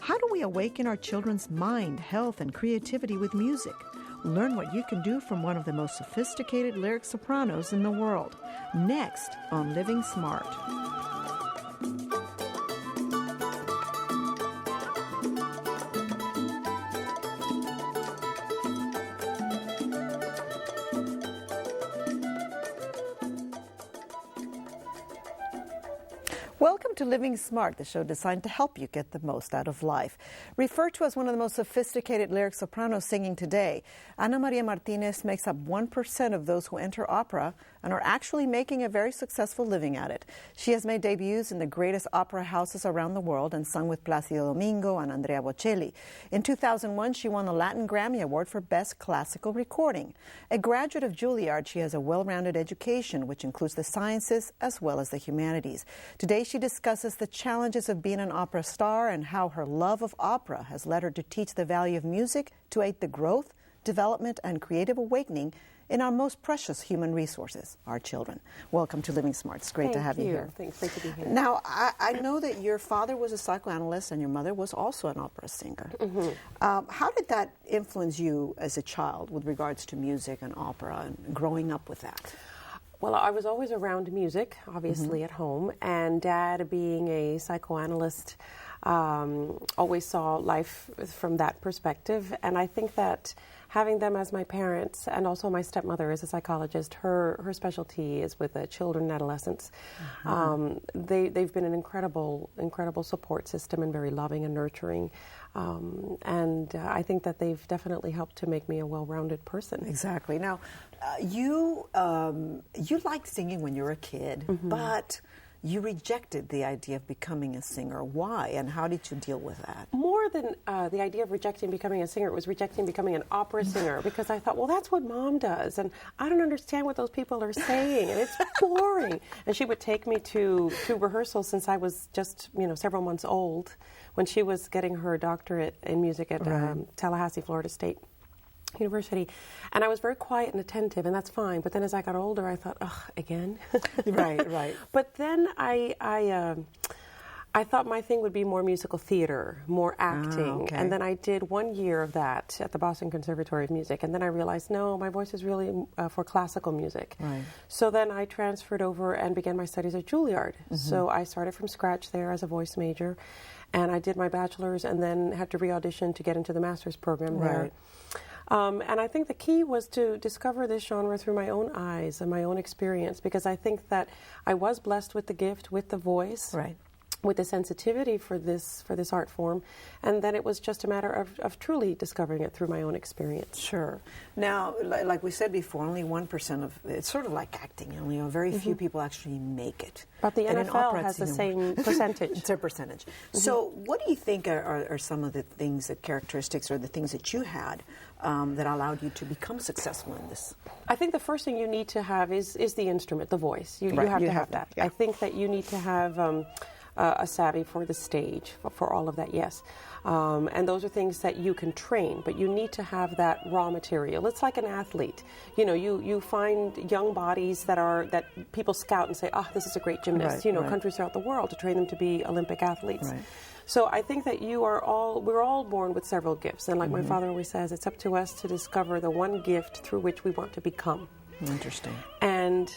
How do we awaken our children's mind, health, and creativity with music? Learn what you can do from one of the most sophisticated lyric sopranos in the world. Next on Living Smart. Welcome to Living Smart, the show designed to help you get the most out of life. Referred to as one of the most sophisticated lyric sopranos singing today, Maria Martinez makes up 1% of those who enter opera and are actually making a very successful living at it. She has made debuts in the greatest opera houses around the world and sung with Placido Domingo and Andrea Bocelli. In 2001, she won the Latin Grammy Award for Best Classical Recording. A graduate of Juilliard, she has a well-rounded education, which includes the sciences as well as the humanities. Today, she discusses the challenges of being an opera star and how her love of opera has led her to teach the value of music to aid the growth, development, and creative awakening in our most precious human resources, our children. Welcome to Living Smart. It's great to have you here. Thanks. Great to be here. Now, I know that your father was a psychoanalyst and your mother was also an opera singer. Mm-hmm. How did that influence you as a child with regards to music and opera and growing up with that? Well, I was always around music, obviously, at home, and Dad, being a psychoanalyst, always saw life from that perspective. And I think that having them as my parents, and also my stepmother is a psychologist, her specialty is with children and adolescents. They've been an incredible support system and very loving and nurturing. And I think that they've definitely helped to make me a well-rounded person. Exactly. Now, you liked singing when you were a kid, but you rejected the idea of becoming a singer. Why, and how did you deal with that? More than the idea of rejecting becoming a singer, it was rejecting becoming an opera singer, because I thought, well, that's what Mom does, and I don't understand what those people are saying, and it's boring. And she would take me to rehearsals since I was just, several months old, when she was getting her doctorate in music at Tallahassee, Florida State University. And I was very quiet and attentive, and that's fine. But then as I got older, I thought, ugh, again? Right. But then I thought my thing would be more musical theater, more acting. Okay. And then I did 1 year of that at the Boston Conservatory of Music. And then I realized, no, my voice is really for classical music. Right. So then I transferred over and began my studies at Juilliard. So I started from scratch there as a voice major. And I did my bachelor's and then had to re-audition to get into the master's program there. And I think the key was to discover this genre through my own eyes and my own experience, because I think that I was blessed with the gift, with the voice, with the sensitivity for this art form, and then it was just a matter of truly discovering it through my own experience. Sure. Now, like we said before, only 1% of it's sort of like acting. Only very few people actually make it. But the NFL has the same percentage. It's a percentage. So, what do you think are some of the things, the characteristics, or the things that you had that allowed you to become successful in this? I think the first thing you need to have is the instrument, the voice. You have to have that. Yeah. I think that you need to have a savvy for the stage, for all of that, yes. And those are things that you can train, but you need to have that raw material. It's like an athlete. You find young bodies that people scout and say, this is a great gymnast. Countries throughout the world to train them to be Olympic athletes. Right. So I think that we're all born with several gifts. And like my father always says, it's up to us to discover the one gift through which we want to become. Interesting. And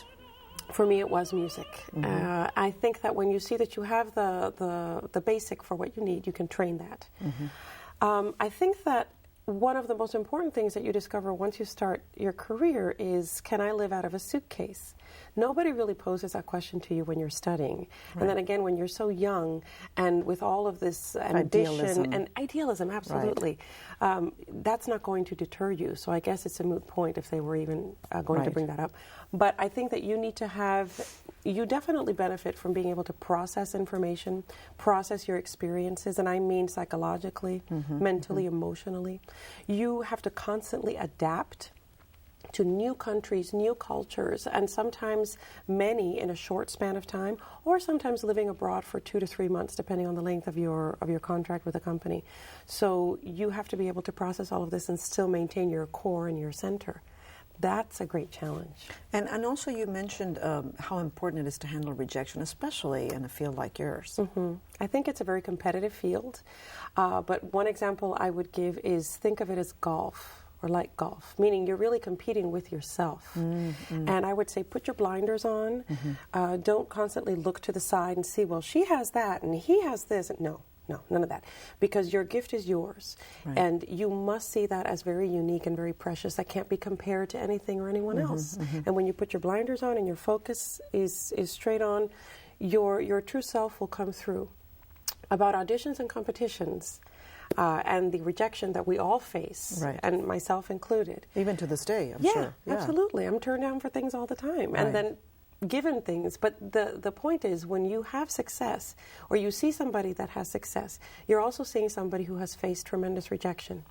for me, it was music. I think that when you see that you have the basic for what you need, you can train that. I think that one of the most important things that you discover once you start your career is, can I live out of a suitcase? Nobody really poses that question to you when you're studying. Right. And then again, when you're so young and with all of this ambition and idealism, absolutely, that's not going to deter you. So I guess it's a moot point if they were even going to bring that up. But I think that you definitely benefit from being able to process information, process your experiences, and I mean psychologically, mentally, emotionally. You have to constantly adapt to new countries, new cultures, and sometimes many in a short span of time, or sometimes living abroad for 2 to 3 months, depending on the length of your contract with a company. So you have to be able to process all of this and still maintain your core and your center. That's a great challenge. And also you mentioned how important it is to handle rejection, especially in a field like yours. I think it's a very competitive field, but one example I would give is think of it as golf, or like golf, meaning you're really competing with yourself. And I would say put your blinders on. Don't constantly look to the side and see, well, she has that and he has this. No, none of that. Because your gift is yours. Right. And you must see that as very unique and very precious. That can't be compared to anything or anyone else. And when you put your blinders on and your focus is straight on, your true self will come through. About auditions and competitions, and the rejection that we all face, right, and myself included. Even to this day, I'm sure. Yeah, absolutely. I'm turned down for things all the time. Right. And then given things. But the point is, when you have success, or you see somebody that has success, you're also seeing somebody who has faced tremendous rejection.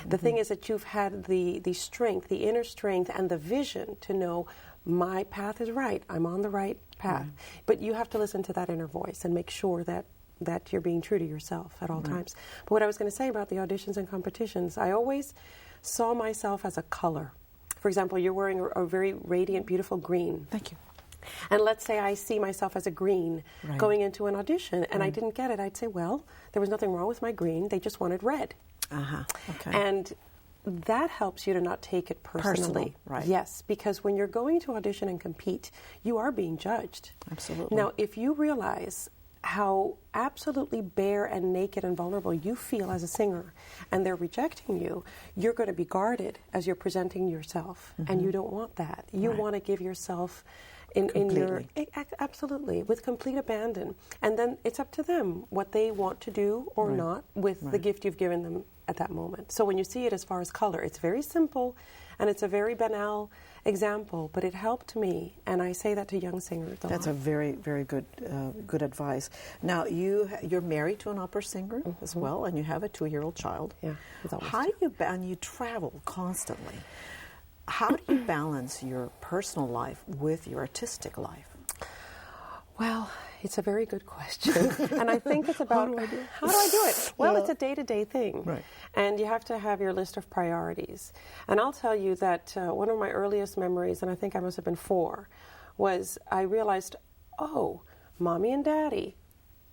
The thing is that you've had the strength, the inner strength, and the vision to know my path is right. I'm on the right path. But you have to listen to that inner voice and make sure that you're being true to yourself at all times. But what I was going to say about the auditions and competitions, I always saw myself as a color. For example, you're wearing a very radiant, beautiful green. Thank you. And let's say I see myself as a green going into an audition, and I didn't get it. I'd say, well, there was nothing wrong with my green. They just wanted red. Okay. And that helps you to not take it personally. Right. Yes, because when you're going to audition and compete, you are being judged. Absolutely. Now, if you realize how absolutely bare and naked and vulnerable you feel as a singer, and they're rejecting you, you're going to be guarded as you're presenting yourself, and you don't want that. You want to give yourself in your absolutely, with complete abandon, and then it's up to them what they want to do or not with the gift you've given them at that moment. So when you see it as far as color, it's very simple, and it's a very banal example, but it helped me, and I say that to young singers a lot. That's a very, very good advice. Now, you're married to an opera singer as well, and you have a 2-year-old child. Yeah. How do you and you travel constantly? How do you balance your personal life with your artistic life? Well, it's a very good question. And I think it's about how do I do it? Well, it's a day-to-day thing. Right. And you have to have your list of priorities. And I'll tell you that one of my earliest memories, and I think I must have been 4, was I realized, oh, Mommy and Daddy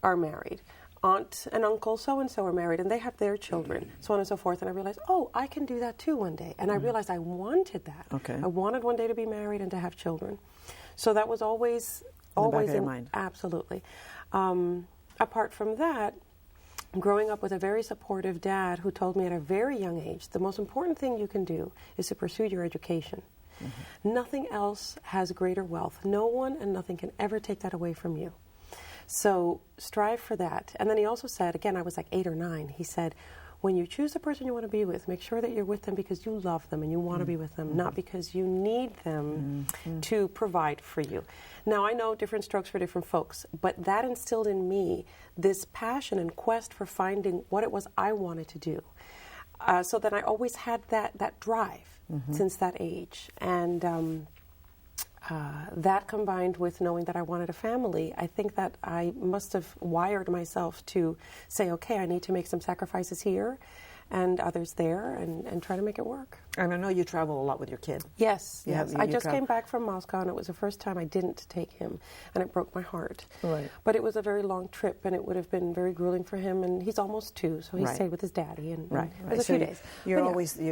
are married. Aunt and Uncle so-and-so are married, and they have their children, so on and so forth. And I realized, oh, I can do that too one day. And I realized I wanted that. Okay. I wanted one day to be married and to have children. So that was always in the back of your mind. Absolutely. Apart from that, growing up with a very supportive dad who told me at a very young age, the most important thing you can do is to pursue your education. Nothing else has greater wealth. No one and nothing can ever take that away from you. So strive for that. And then he also said, again, I was like 8 or 9, he said, when you choose the person you want to be with, make sure that you're with them because you love them and you want to be with them, not because you need them to provide for you. Now, I know different strokes for different folks, but that instilled in me this passion and quest for finding what it was I wanted to do. So that I always had that drive since that age. And that combined with knowing that I wanted a family, I think that I must have wired myself to say, okay, I need to make some sacrifices here and others there and try to make it work. And I know you travel a lot with your kid. Yes. I just came back from Moscow, and it was the first time I didn't take him, and it broke my heart. Right. But it was a very long trip, and it would have been very grueling for him, and he's almost 2, so he stayed with his daddy, and it was a few days.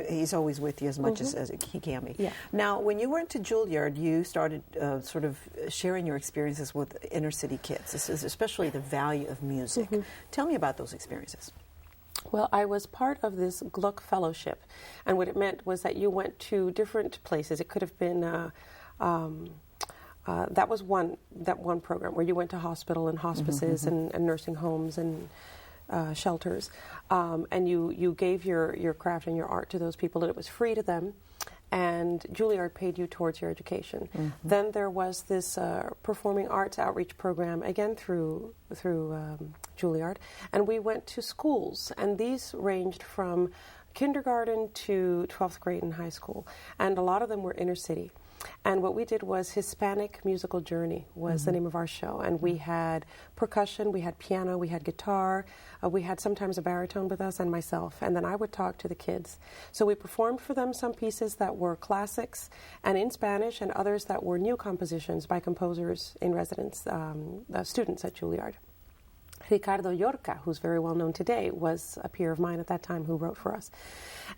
He's always with you as much as he can be. Yeah. Now, when you went to Juilliard, you started sort of sharing your experiences with inner city kids, especially the value of music. Tell me about those experiences. Well, I was part of this Gluck Fellowship, and what it meant was that you went to different places. It could have been that was one program where you went to hospital and hospices and nursing homes and shelters, and you gave your craft and your art to those people, and it was free to them. And Juilliard paid you towards your education. Then there was this performing arts outreach program, again through Juilliard, and we went to schools, and these ranged from kindergarten to 12th grade in high school, and a lot of them were inner city. And what we did was Hispanic Musical Journey was the name of our show. And we had percussion, we had piano, we had guitar, we had sometimes a baritone with us and myself. And then I would talk to the kids. So we performed for them some pieces that were classics and in Spanish, and others that were new compositions by composers in residence, students at Juilliard. Ricardo Llorca, who's very well known today, was a peer of mine at that time who wrote for us.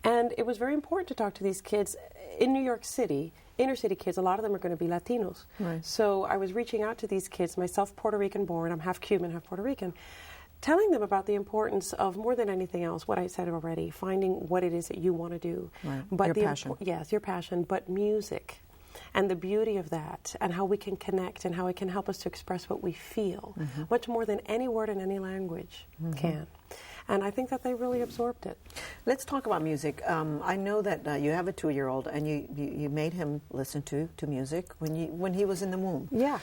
And it was very important to talk to these kids in New York City. Inner city kids, a lot of them are going to be Latinos. Right. So I was reaching out to these kids, myself Puerto Rican born, I'm half Cuban, half Puerto Rican, telling them about the importance of, more than anything else, what I said already, finding what it is that you want to do. Right. But your passion. Yes, your passion, but music. And the beauty of that, and how we can connect, and how it can help us to express what we feel, much more than any word in any language can. And I think that they really absorbed it. Let's talk about music. I know that you have a 2-year-old, and you made him listen to music when he was in the womb. Yeah.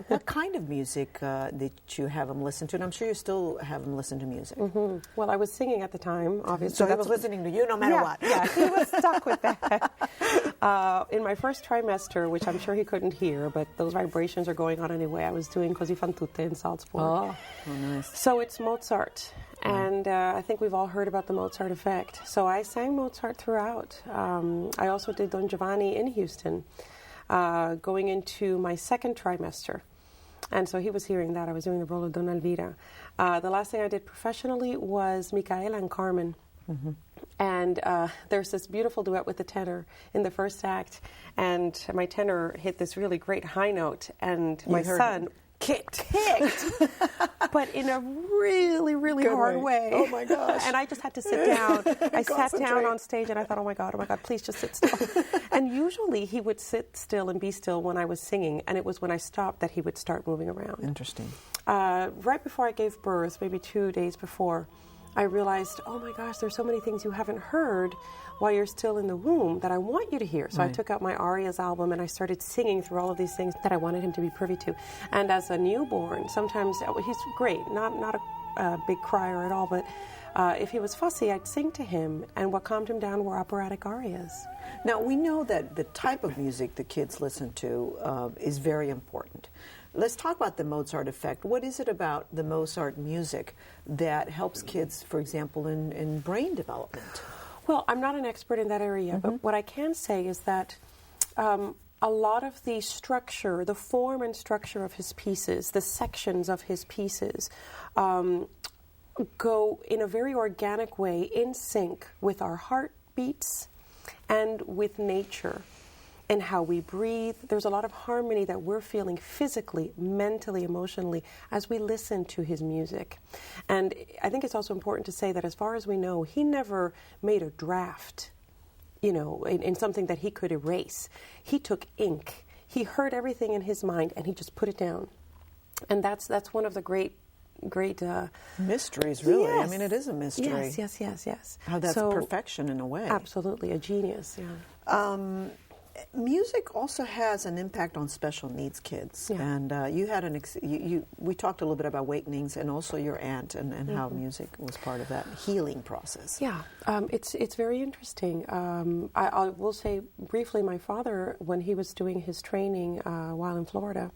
What kind of music did you have him listen to? And I'm sure you still have him listen to music. Well, I was singing at the time, obviously. So he was listening to you no matter what. Yeah, he was stuck with that. In my first trimester, which I'm sure he couldn't hear, but those vibrations are going on anyway, I was doing Così fan tutte in Salzburg. Oh, nice. So it's Mozart. And I think we've all heard about the Mozart effect. So I sang Mozart throughout. I also did Don Giovanni in Houston, going into my second trimester. And so he was hearing that. I was doing the role of Dona Elvira. The last thing I did professionally was Micaela and Carmen. And there's this beautiful duet with the tenor in the first act. And my tenor hit this really great high note. And my son kicked, but in a really, really Good hard way. Oh my gosh. And I just had to sit down. I sat down on stage and I thought, oh my God, please just sit still. And usually he would sit still and be still when I was singing, and it was when I stopped that he would start moving around. Interesting. Right before I gave birth, maybe 2 days before, I realized, oh my gosh, there's so many things you haven't heard while you're still in the womb that I want you to hear. So I took out my arias album and I started singing through all of these things that I wanted him to be privy to. And as a newborn, sometimes he's great, not a big crier at all, but if he was fussy, I'd sing to him, and what calmed him down were operatic arias. Now, we know that the type of music the kids listen to is very important. Let's talk about the Mozart effect. What is it about the Mozart music that helps kids, for example, in brain development? Well, I'm not an expert in that area, but what I can say is that a lot of the structure, the form and structure of his pieces, the sections of his pieces, go in a very organic way, in sync with our heartbeats and with nature and how we breathe. There's a lot of harmony that we're feeling physically, mentally, emotionally as we listen to his music. And I think it's also important to say that as far as we know, he never made a draft, in something that he could erase. He took ink. He heard everything in his mind and he just put it down. And that's one of the great mysteries, really. Yes. I mean, it is a mystery. Yes. How that's perfection in a way. Absolutely, a genius. Yeah. Music also has an impact on special needs kids, and you had we talked a little bit about Awakenings, and also your aunt, and how music was part of that healing process. Yeah, it's very interesting. I will say briefly, my father, when he was doing his training while in Florida,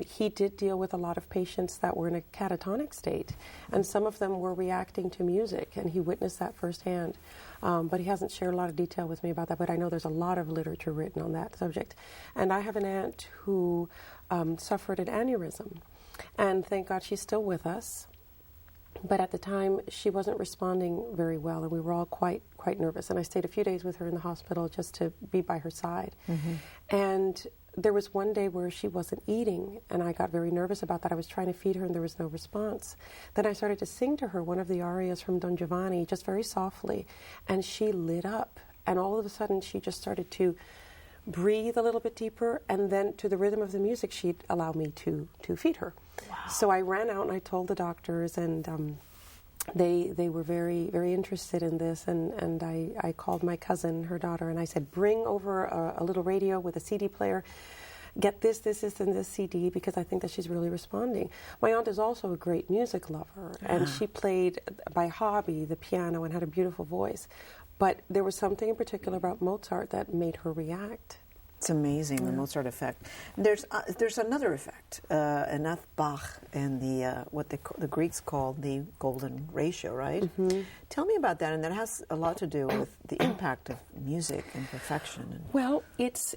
he did deal with a lot of patients that were in a catatonic state, and some of them were reacting to music, and he witnessed that firsthand. But he hasn't shared a lot of detail with me about that, but I know there's a lot of literature written on that subject. And I have an aunt who suffered an aneurysm, and thank God she's still with us. But at the time, she wasn't responding very well, and we were all quite nervous. And I stayed a few days with her in the hospital just to be by her side. And there was one day where she wasn't eating, and I got very nervous about that. I was trying to feed her, and there was no response. Then I started to sing to her one of the arias from Don Giovanni, just very softly, and she lit up. And all of a sudden, she just started to breathe a little bit deeper, and then to the rhythm of the music, she'd allow me to feed her. Wow. So I ran out and I told the doctors, and they were very, very interested in this, and I called my cousin, her daughter, and I said, bring over a little radio with a CD player, get this, and this CD, because I think that she's really responding. My aunt is also a great music lover, and she played by hobby the piano and had a beautiful voice, but there was something in particular about Mozart that made her react. It's amazing, the Mozart effect. There's another effect, Enough Bach and the what the Greeks called the golden ratio, right? Mm-hmm. Tell me about that, and that has a lot to do with the impact of music and perfection. Well, it's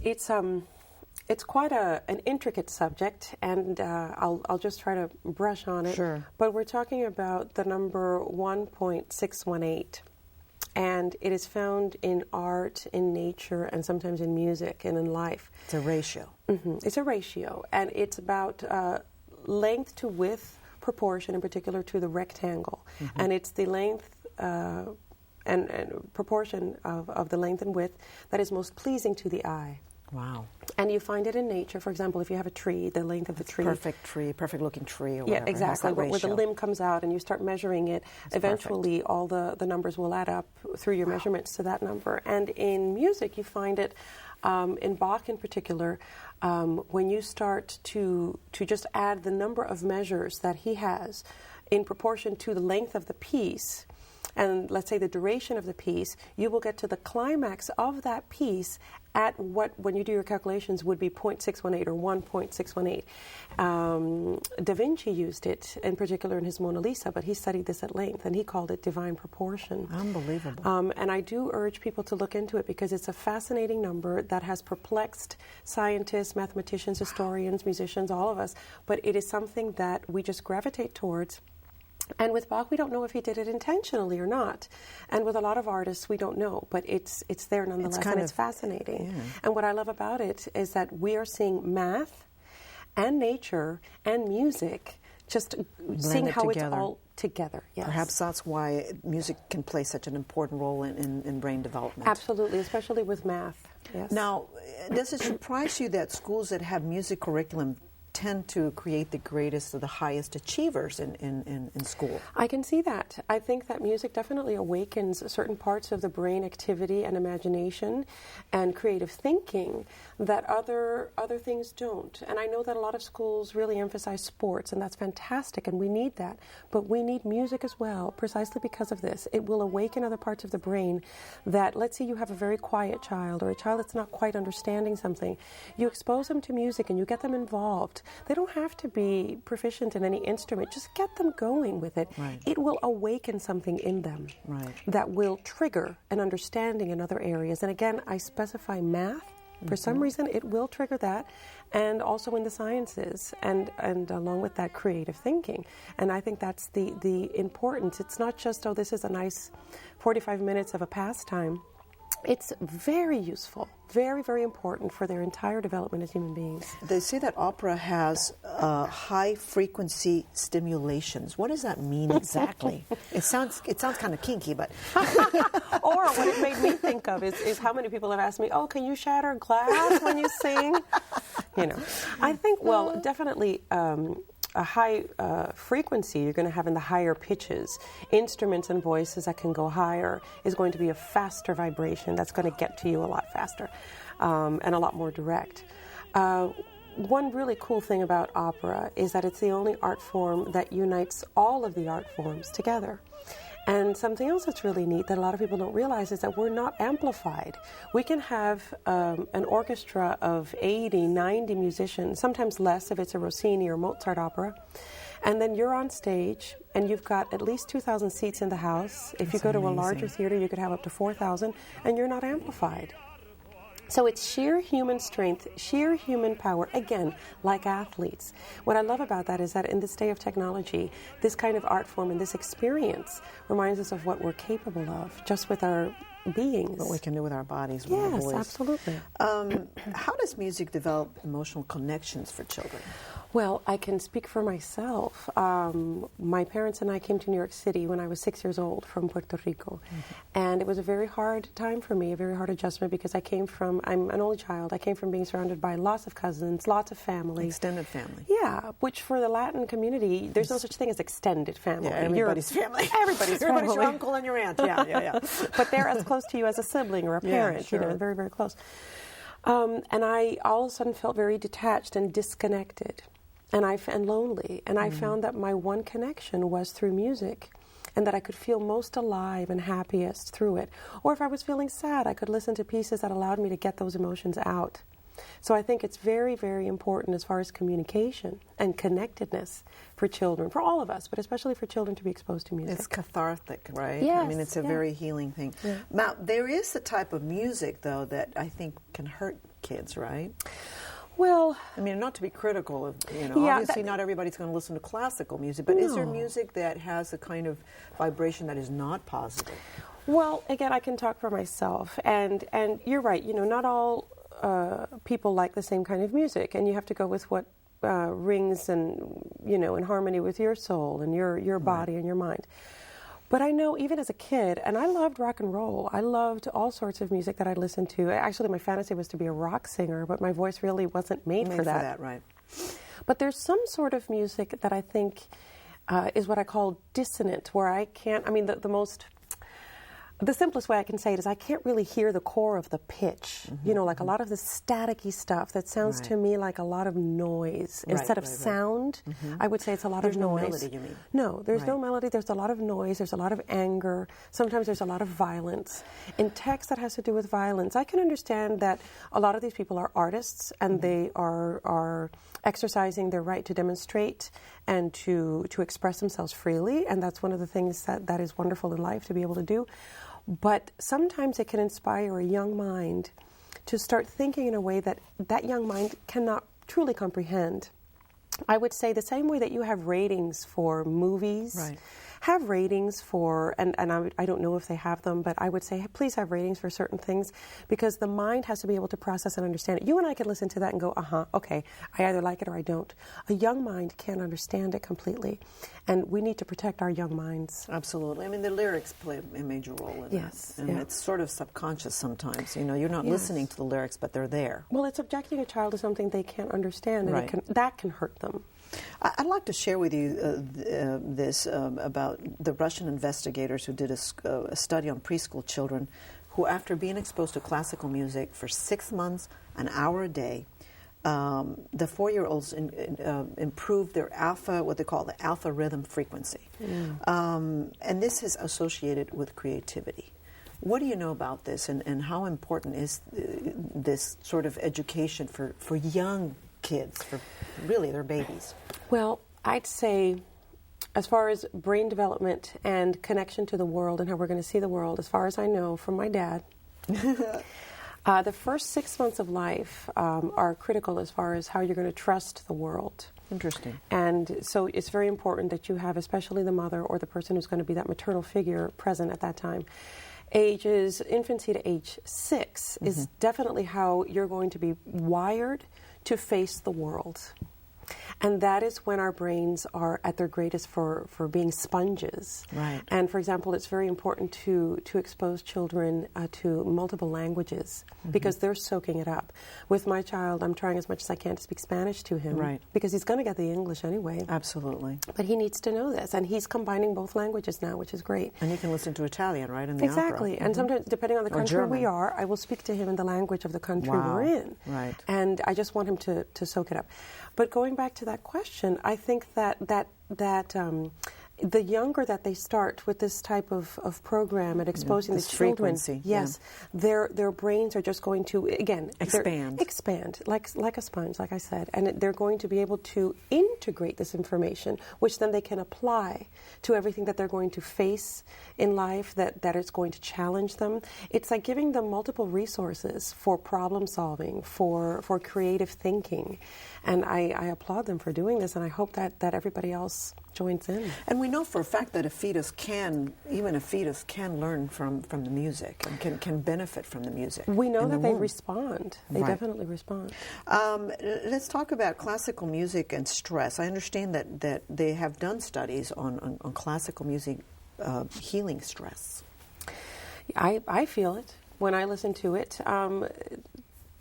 quite an intricate subject, and I'll just try to brush on it. Sure. But we're talking about the number 1.618. And it is found in art, in nature, and sometimes in music and in life. It's a ratio. Mm-hmm. It's a ratio, and it's about length to width proportion, in particular to the rectangle. Mm-hmm. And it's the length and proportion of the length and width that is most pleasing to the eye. Wow. And you find it in nature. For example, if you have a tree, the length of the tree. Perfect looking tree or yeah, whatever. Exactly. Where the limb comes out and you start measuring it, That's eventually perfect. all the numbers will add up through your measurements to that number. And in music, you find it, in Bach in particular, when you start to just add the number of measures that he has in proportion to the length of the piece, and let's say the duration of the piece, you will get to the climax of that piece at what, when you do your calculations, would be 0.618 or 1.618. Da Vinci used it in particular in his Mona Lisa, but he studied this at length, and he called it divine proportion. Unbelievable. And I do urge people to look into it because it's a fascinating number that has perplexed scientists, mathematicians, historians, musicians, all of us, but it is something that we just gravitate towards. And with Bach, we don't know if he did it intentionally or not. And with a lot of artists, we don't know. But it's there nonetheless, and it's fascinating. Yeah. And what I love about it is that we are seeing math and nature and music, just seeing how together. it's all together. Yes. Perhaps that's why music can play such an important role in brain development. Absolutely, especially with math. Yes. Now, does it surprise you that schools that have music curriculum tend to create the greatest or the highest achievers in school? I can see that. I think that music definitely awakens certain parts of the brain activity and imagination and creative thinking that other things don't. And I know that a lot of schools really emphasize sports, and that's fantastic, and we need that. But we need music as well, precisely because of this. It will awaken other parts of the brain that, let's say you have a very quiet child or a child that's not quite understanding something. You expose them to music and you get them involved. They don't have to be proficient in any instrument. Just get them going with it. Right. It will awaken something in them that will trigger an understanding in other areas. And again, I specify math. For some reason, it will trigger that, and also in the sciences, and along with that, creative thinking. And I think that's the importance. It's not just, oh, this is a nice 45 minutes of a pastime. It's very useful, very, very important for their entire development as human beings. They say that opera has high-frequency stimulations. What does that mean exactly? It sounds kind of kinky, but... Or what it made me think of is how many people have asked me, oh, can you shatter glass when you sing? You know, I think, well, definitely... a high frequency you're going to have in the higher pitches. Instruments and voices that can go higher is going to be a faster vibration that's going to get to you a lot faster and a lot more direct. One really cool thing about opera is that it's the only art form that unites all of the art forms together. And something else that's really neat that a lot of people don't realize is that we're not amplified. We can have an orchestra of 80, 90 musicians, sometimes less if it's a Rossini or Mozart opera. And then you're on stage, and you've got at least 2,000 seats in the house. If you go to a larger theater, you could have up to 4,000, and you're not amplified. So it's sheer human strength, sheer human power, again, like athletes. What I love about that is that in this day of technology, this kind of art form and this experience reminds us of what we're capable of, just with our beings. What we can do with our bodies, with our voice. Yes, absolutely. How does music develop emotional connections for children? Well, I can speak for myself. My parents and I came to New York City when I was 6 years old from Puerto Rico. And it was a very hard time for me, a very hard adjustment, because I'm an only child. I came from being surrounded by lots of cousins, lots of family. Extended family. Yeah, which for the Latin community, there's no such thing as extended family. Yeah, everybody's family. Everybody's family. Everybody's your uncle and your aunt. Yeah. But they're as close to you as a sibling or a parent, sure. you know, very, very close. And I all of a sudden felt very detached and disconnected. And lonely. And I found that my one connection was through music, and that I could feel most alive and happiest through it. Or if I was feeling sad, I could listen to pieces that allowed me to get those emotions out. So I think it's very, very important as far as communication and connectedness for children, for all of us, but especially for children to be exposed to music. It's cathartic, right? Yes, I mean, it's a very healing thing. Yeah. Now, there is a type of music, though, that I think can hurt kids, right? Well, I mean, not to be critical of, Yeah, obviously not everybody's going to listen to classical music, but is there No. music that has a kind of vibration that is not positive? well, again, I can talk for myself, and you're right. Not all people like the same kind of music, and you have to go with what rings and in harmony with your soul and your body and your mind. But I know even as a kid, and I loved rock and roll. I loved all sorts of music that I listened to. Actually, my fantasy was to be a rock singer, but my voice really wasn't made for that. Right. But there's some sort of music that I think is what I call dissonant, where I can't, the simplest way I can say it is I can't really hear the core of the pitch. Like a lot of the staticky stuff that sounds to me like a lot of noise. Instead of sound, I would say it's a lot of noise. There's no melody, you mean? No, there's no melody. There's a lot of noise. There's a lot of anger. Sometimes there's a lot of violence. In text that has to do with violence, I can understand that a lot of these people are artists and they are exercising their right to demonstrate and to express themselves freely. And that's one of the things that is wonderful in life to be able to do. But sometimes it can inspire a young mind to start thinking in a way that that young mind cannot truly comprehend. I would say the same way that you have ratings for movies, have ratings for, and I don't know if they have them, but I would say please have ratings for certain things because the mind has to be able to process and understand it. You and I can listen to that and go, okay, I either like it or I don't. A young mind can't understand it completely, and we need to protect our young minds. Absolutely. I mean, the lyrics play a major role in Yes, that. And it's sort of subconscious sometimes. You're not listening to the lyrics, but they're there. Well, it's subjecting a child to something they can't understand, and that can hurt them. I'd like to share with you this about the Russian investigators who did a study on preschool children who, after being exposed to classical music for 6 months, an hour a day, the 4-year-olds improved their what they call the alpha rhythm frequency. And this is associated with creativity. What do you know about this, and how important is this sort of education for young kids, for really they're babies? Well, I'd say as far as brain development and connection to the world and how we're going to see the world, as far as I know from my dad, the first 6 months of life are critical as far as how you're going to trust the world. Interesting. And so it's very important that you have, especially the mother or the person who's going to be that maternal figure present at that time. Ages infancy to age 6 is definitely how you're going to be wired to face the world. And that is when our brains are at their greatest for being sponges. Right. And for example, it's very important to expose children to multiple languages because they're soaking it up. With my child, I'm trying as much as I can to speak Spanish to him because he's going to get the English anyway. Absolutely. But he needs to know this, and he's combining both languages now, which is great. And you can listen to Italian, right, in the Exactly. opera. And sometimes, depending on the country German. we are, I will speak to him in the language of the country we're in. Right. And I just want him to soak it up. But going back to that question, I think that the younger that they start with this type of program and exposing the children, their brains are just going to, again, expand like a sponge, like I said, and they're going to be able to integrate this information, which then they can apply to everything that they're going to face in life that is going to challenge them. It's like giving them multiple resources for problem solving, for creative thinking, and I applaud them for doing this, and I hope that everybody else joins in. And we know for a fact that a fetus can learn from the music and can benefit from the music. We know that they womb. Respond. They definitely respond. Let's talk about classical music and stress. I understand that they have done studies on classical music healing stress. I feel it when I listen to it.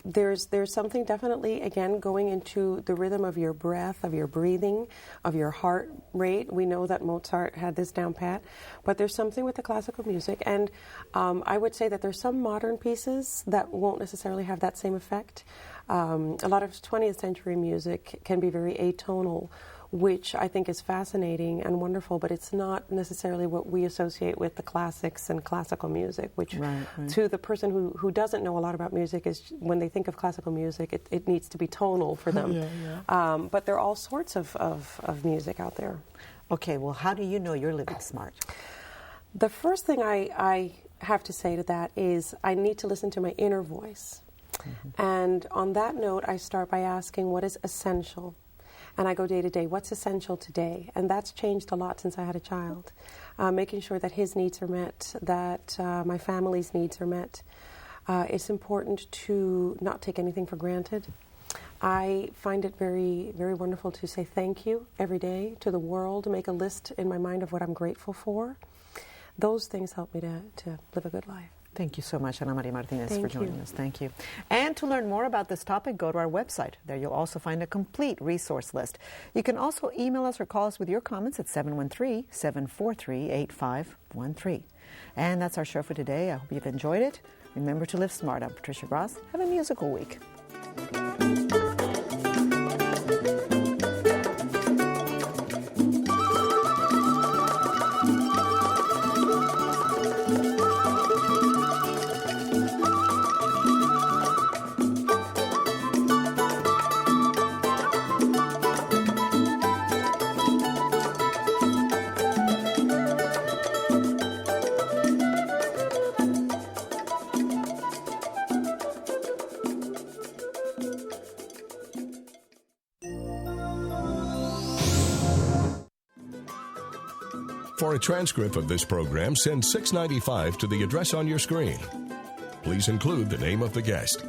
There's something definitely, again, going into the rhythm of your breath, of your breathing, of your heart rate. We know that Mozart had this down pat, but there's something with the classical music. And I would say that there's some modern pieces that won't necessarily have that same effect. A lot of 20th century music can be very atonal, which I think is fascinating and wonderful, but it's not necessarily what we associate with the classics and classical music, which to the person who doesn't know a lot about music, is when they think of classical music, it needs to be tonal for them. But there are all sorts of music out there. Okay, well, how do you know you're living smart? The first thing I have to say to that is I need to listen to my inner voice. And on that note, I start by asking what is essential. And I go day to day, what's essential today? And that's changed a lot since I had a child. Making sure that his needs are met, that my family's needs are met. It's important to not take anything for granted. I find it very, very wonderful to say thank you every day to the world, make a list in my mind of what I'm grateful for. Those things help me to live a good life. Thank you so much, Ana Maria Martinez, for joining us. Thank you. And to learn more about this topic, go to our website. There you'll also find a complete resource list. You can also email us or call us with your comments at 713-743-8513. And that's our show for today. I hope you've enjoyed it. Remember to live smart. I'm Patricia Gras. Have a musical week. For a transcript of this program, send $6.95 to the address on your screen. Please include the name of the guest.